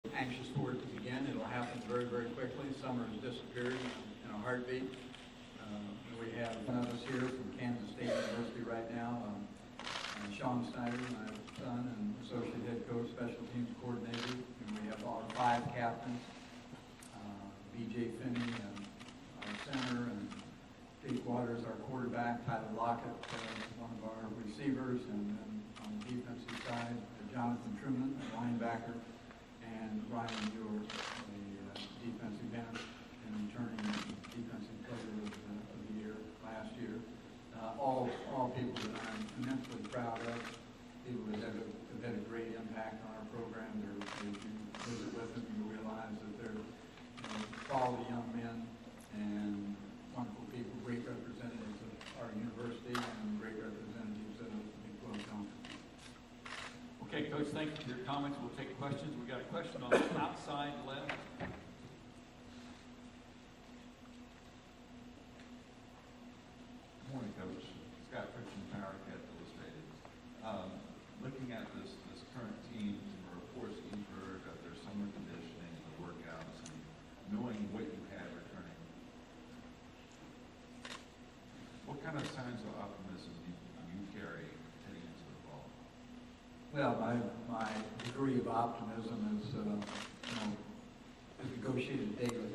Anxious for it to begin. It'll happen very, very quickly. Summer has disappeared in a heartbeat. We have one of us here from Kansas State University right now, Sean Snyder, my son, and associate head coach, special teams coordinator. And we have our 5 captains, B.J. Finney, our center, and Jake Waters, our quarterback, Tyler Lockett, one of our receivers, and then on the defensive side, Jonathan Truman, a linebacker, and Ryan Muir, the defensive end and returning defensive player of the year last year. All people that I'm immensely proud of, people that have had a great impact on our program. As you visit with them, you realize that they're quality young men and wonderful people, great representatives of our university and great representatives of the Big 12 Conference. Okay, Coach, thank you for your comments. We'll take questions. We've got a question on the outside left. Good morning, Coach. Scott Friction, Wildcats Illustrated. Looking at this current team, some reports that you've heard of their summer conditioning, the workouts, and knowing what you have returning, what kind of signs of optimism do you carry heading into the fall? Well, my degree of optimism is, is negotiated daily,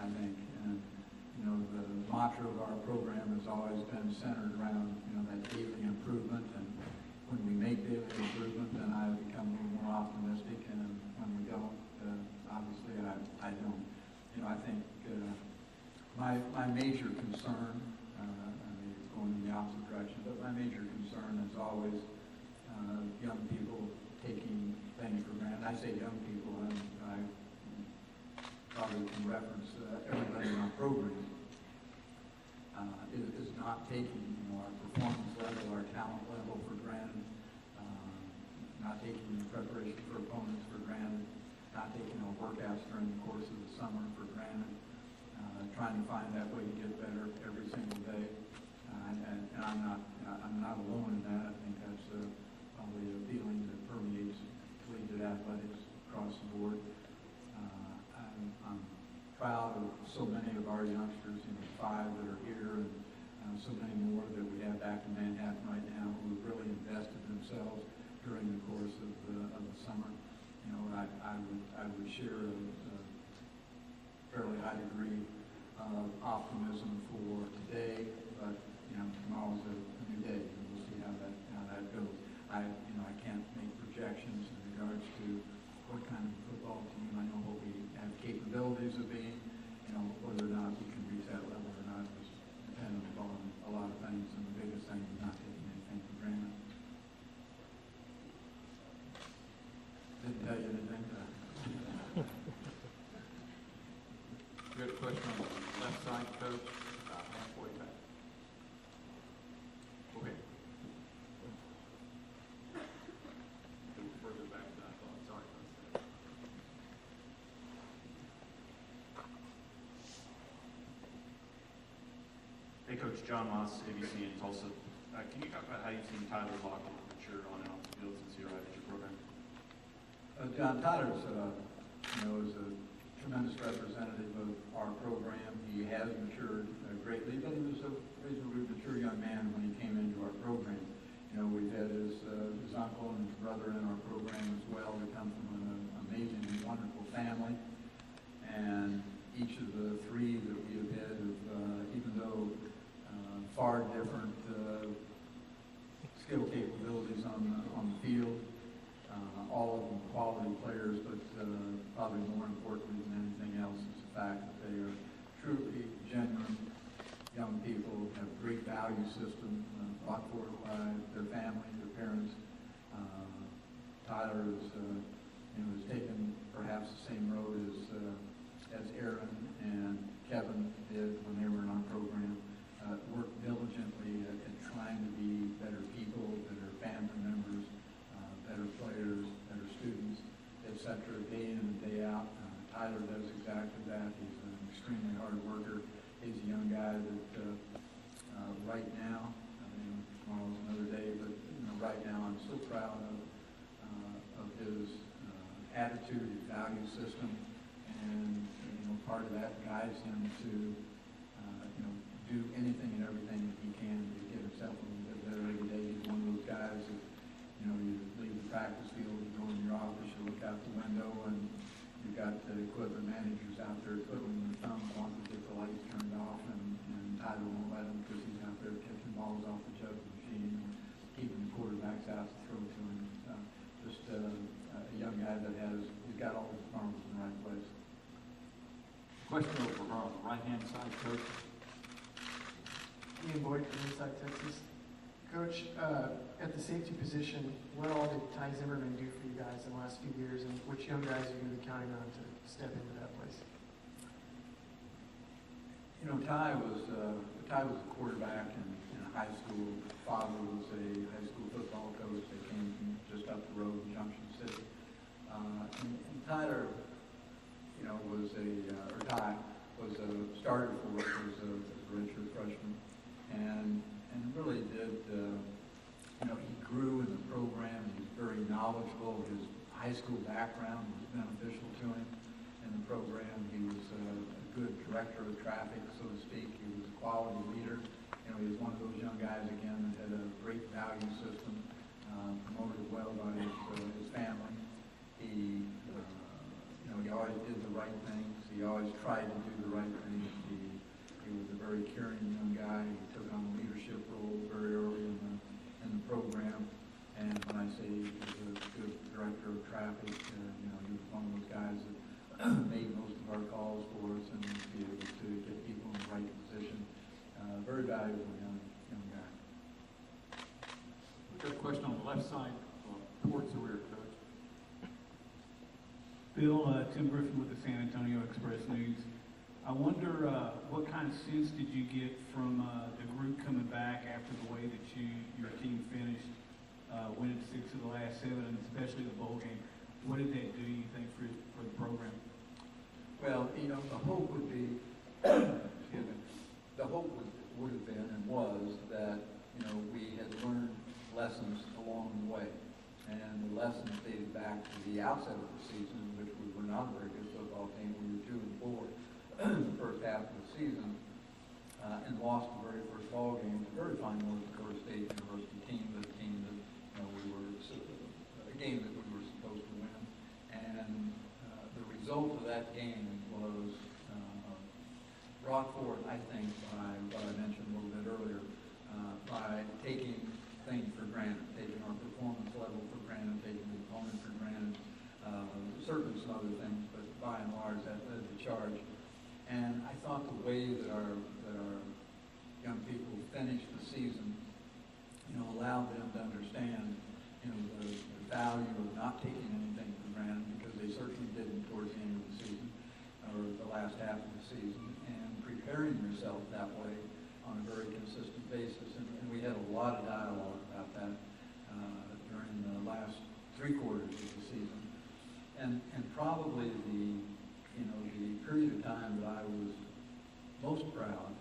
I think. And, the mantra of our program has always been centered around, that daily improvement. And when we make daily improvement, then I become a little more optimistic. And when we don't, obviously I don't. I think my major concern, it's going in the opposite direction, but my major concern is always young people taking things for granted. I say young people, and I probably can reference everybody in our program, is not taking our performance level, our talent level for granted, not taking the preparation for opponents for granted, not taking our workouts during the course of the summer for granted, trying to find that way to get better every single day. And I'm not alone in that. I think that's probably a feeling that permeates collegiate athletics across the board. I'm proud of so many of our youngsters, 5 that are here, and so many more that we have back in Manhattan right now who have really invested themselves during the course of the summer. I would share a fairly high degree of optimism for today, but tomorrow's a new day, and we'll see how that goes. I can't make projections in regards to what kind of football team. I know what we have capabilities of being. Whether or not we can reach that level or not is dependent upon a lot of things, and the biggest thing is not taking anything for granted. Didn't tell you anything. We have a question on the left side, Coach. Halfway back. Go ahead. A little further back than I thought. Sorry. Hey, Coach, John Moss, ABC in Tulsa. Can you talk about how you've seen Tyler Lockett mature on and off the field since he arrived at your program? John Tyler's, is a tremendous representative of our program. He has matured greatly, but he was a reasonably mature young man when he came into our program. We've had his uncle and his brother in our program as well. They come from an amazing and wonderful family. And each of the 3 that we have had, even though far different skill capabilities on the field, all of them quality players, but probably more importantly than anything else is the fact that they are truly genuine young people, have great value system brought forward by their family, their parents. Tyler has taken perhaps the same road as Aaron and Kevin did when they were in our program. Worked diligently at trying to be better people, better family members, better players, better students, etc. Day in and day out. Tyler does exactly that. He's an extremely hard worker. He's a young guy that right now, tomorrow's another day, but right now I'm so proud of his attitude, his value system, and part of that guides him to do anything and everything that he can to get himself a little bit better every day. He's one of those guys that you leave the practice field, you go in your office, you look out the window, and you've got the equipment managers out there twiddling their thumbs wanting to get the lights turned off, and Tyler won't let him because he's out there catching balls off the jugs machine and keeping the quarterbacks out to throw to him. Just a young guy that he's got all his arms in the right place. Question over on the right-hand side, Coach. Ian Boyd from Inside Texas. Coach, at the safety position, what all did Ty Zimmerman do for you guys in the last few years, and which young guys are you going to be counting on to step into that place? Ty was a quarterback in high school. Father was a high school football coach that came from just up the road in Junction City. And Tyler, Ty was a starter for us as a redshirt freshman, and really did. He grew in the program. He was very knowledgeable. His high school background was beneficial to him in the program. He was a good director of traffic, so to speak. He was a quality leader. He was one of those young guys again that had a great value system, promoted well by his family. He always did the right things. He always tried to do the right things. He was a very caring young guy. He took on a leadership role very early in the program. And when I say he was a good director of traffic, he was one of those guys that made most of our calls for us and was able to get people in the right position. Very valuable young guy. We've got a question on the left side, towards the rear, Coach. Bill, Tim Griffin with the San Antonio Express News. I wonder what kind of sense did you get from the group coming back after the way that your team finished, winning 6 of the last 7, and especially the bowl game? What did that do, you think, for the program? Well, the hope would be, excuse me, the hope would have been and was that, we had learned lessons along the way. And the lessons dated back to the outset of the season, which we were not a very good football team. We were 2-4 in the first half of the season, and lost the very first ball game. A very fine North Dakota State University team, but a team that a game that we were supposed to win. And the result of that game was brought forth, I think, by what I mentioned a little bit earlier, by taking things for granted, taking our performance level for granted, taking the opponent for granted, certainly some other things, but by and large that led the charge. And I thought the way that our young people finished the season, allowed them to understand, the value of not taking anything for granted, because they certainly didn't towards the end of the season, or the last half of the season, and preparing yourself that way on a very consistent basis. And we had a lot of dialogue about that during the last 3 quarters of the season. And probably the period of time that I was most proud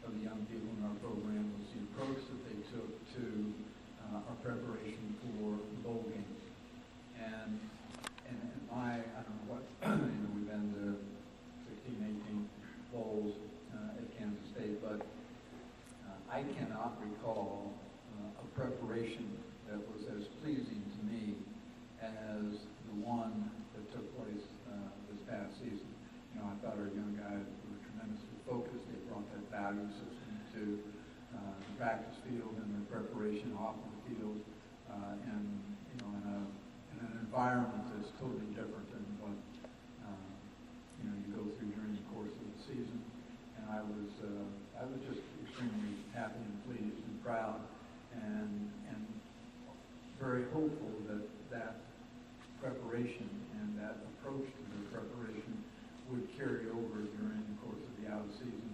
of the young people in our program was the approach that they took to our preparation for the bowl games. And I don't know what, we've been to 16, 18 bowls at Kansas State, but I cannot recall a preparation that was as pleasing to me as the one that took place this past season. I thought our young guys were tremendously focused. They brought that value system to the practice field and their preparation off of the field, and in an environment that's totally different than what you go through during the course of the season. And I was just extremely happy and pleased and proud, and very hopeful that preparation and that approach to the preparation would carry over during the course of the out-of-season,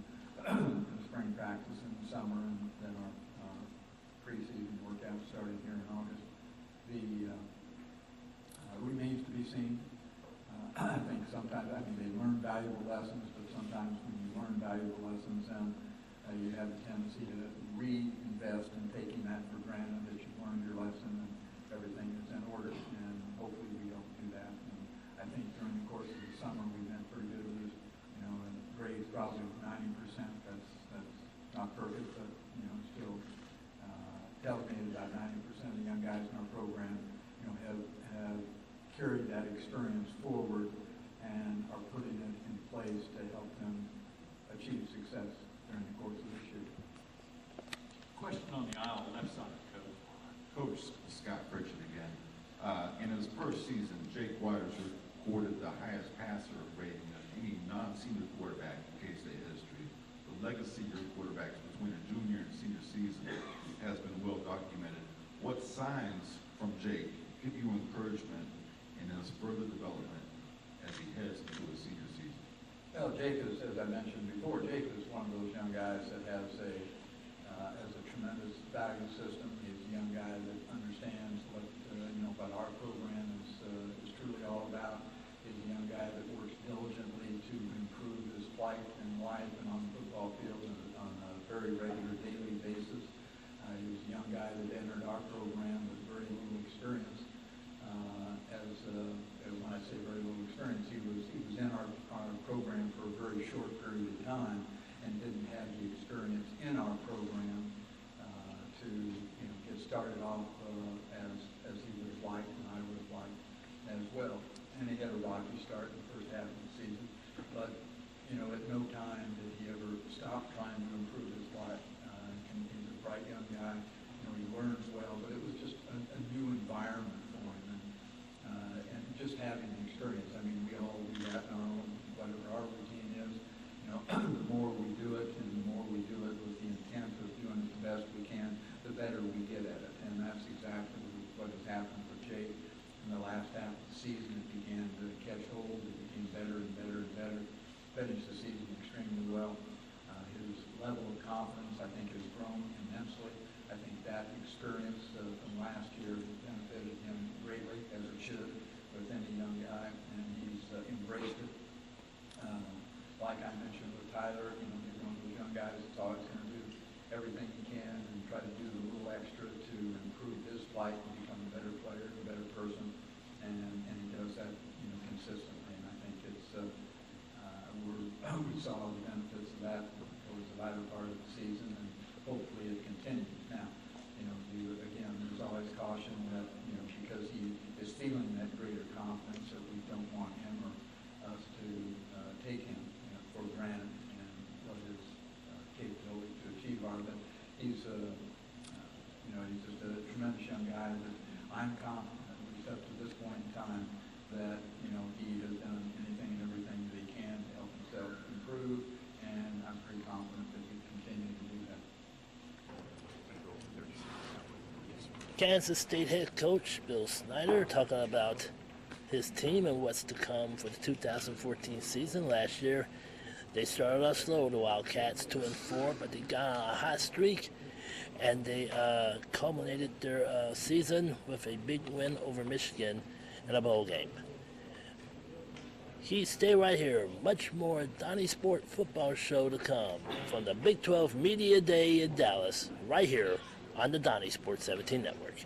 spring practice in the summer, and then our preseason workout starting here in August. The remains to be seen. I think sometimes, they learn valuable lessons, but sometimes when you learn valuable lessons, you have a tendency to reinvest in taking that for granted, that you've learned your lesson and everything is in order, and hopefully we don't do that. And are putting it in place to help them achieve success during the course of this year. Question on the aisle, left side, Coach. Coach Scott Pritchett again. In his first season, Jake Waters recorded the highest passer rating of any non-senior quarterback in K-State history. The legacy of your quarterbacks between a junior and senior season has been well documented. What signs from Jake give you encouragement in his further development as he heads into his senior season? Well, Jake is, as I mentioned before, Jake is one of those young guys that has a tremendous value system. He's a young guy that understands what our program is truly all about. He's a young guy that works diligently to improve his plight in life and on the football field on a very regular daily basis. He was a young guy that entered our program with very little experience. When I say very little experience, he was in our program for a very short period of time and didn't have the experience in our program to get started off as he would have liked and I would have liked as well. And he had a rocky start in the first half of the season, but at no time did he ever stop trying to improve his life. He's a bright young guy. He learns well, but it was just a new environment for him, and just having the experience. I mean, we all do that in our own, whatever our routine is. The more we do it, and the more we do it with the intent of doing it the best we can, the better we get at it. And that's exactly what has happened for Jake. In the last half of the season, it began to catch hold. It became better and better and better. Finished the season extremely well. His level of confidence, I think, has grown immensely. I think that experience from last year benefited him greatly, as it should, with any young guy, and he's embraced it. Like I mentioned with Tyler, he's one of those young guys that's always going to do everything he can and try to do a little extra to improve his life and become a better player, a better person, and he does that consistently. And I think it's we saw the benefits of that towards the latter part of the season, and hopefully it continues. Now, again, there's always caution that because he is feeling that greater confidence, that we don't want him or us to take him for granted and what his capability to achieve are. But he's he's just a tremendous young guy that I'm confident, at least up to this point in time, that he has done anything and everything that he can to help himself improve, and I'm pretty confident that he continue to do that. Kansas State head coach Bill Snyder talking about his team and what's to come for the 2014 season. Last year, they started off slow, the Wildcats, 2-4, but they got on a hot streak, and they culminated their season with a big win over Michigan in a bowl game. Stay right here. Much more Donniesport football show to come from the Big 12 Media Day in Dallas, right here on the Donniesport 17 Network.